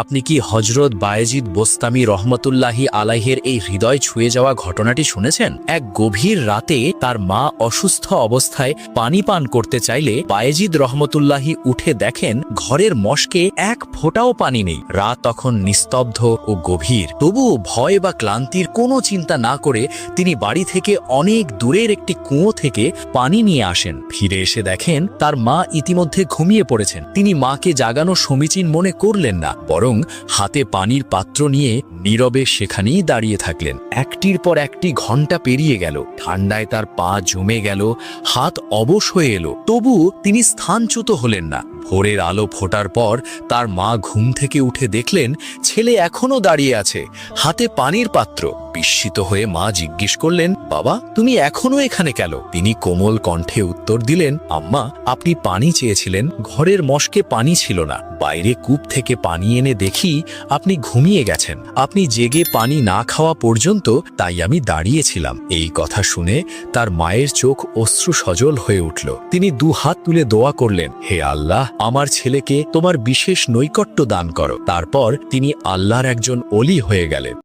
আপনি কি হজরত বায়েজিদ বোস্তামি রহমতুল্লাহি আলাইহের এই হৃদয় ছুঁয়ে যাওয়া ঘটনাটি শুনেছেন? এক গভীর রাতে তার মা অসুস্থ অবস্থায় পানি পান করতে চাইলে বায়েজিদ রহমতুল্লাহি উঠে দেখেন ঘরের মশকে এক ফোঁটাও পানি নেই। রাত তখন নিস্তব্ধ ও গভীর, তবুও ভয় বা ক্লান্তির কোনো চিন্তা না করে তিনি বাড়ি থেকে অনেক দূরের একটি কুয়ো থেকে পানি নিয়ে আসেন। ফিরে এসে দেখেন তার মা ইতিমধ্যে ঘুমিয়ে পড়েছেন। তিনি মাকে জাগানো সমীচীন মনে করলেন না, বরং হাতে পানির পাত্র নিয়ে নীরবে সেখানেই দাঁড়িয়ে থাকলেন। একটির পর একটি ঘন্টা পেরিয়ে গেল, ঠান্ডায় তার পা জমে গেল, হাত অবশ হয়ে এলো, তবু তিনি স্থানচ্যুত হলেন না। ভোরের আলো ফোটার পর তার মা ঘুম থেকে উঠে দেখলেন ছেলে এখনো দাঁড়িয়ে আছে, হাতে পানির পাত্র। বিস্মিত হয়ে মা জিজ্ঞেস করলেন, বাবা তুমি এখনো এখানে কেন? তিনি কোমল কণ্ঠে উত্তর দিলেন, আম্মা আপনি পানি চেয়েছিলেন, ঘরের মশকে পানি ছিল না, বাইরে কূপ থেকে পানি এনে দেখি আপনি ঘুমিয়ে গেছেন। আপনি জেগে পানি না খাওয়া পর্যন্ত তাই আমি দাঁড়িয়েছিলাম। এই কথা শুনে তার মায়ের চোখ অশ্রু সজল হয়ে উঠল। তিনি দুহাত তুলে দোয়া করলেন, হে আল্লাহ, আমার ছেলেকে তোমার বিশেষ নৈকট্য দান করো। তারপর তিনি আল্লাহর একজন ওলি হয়ে গেলেন।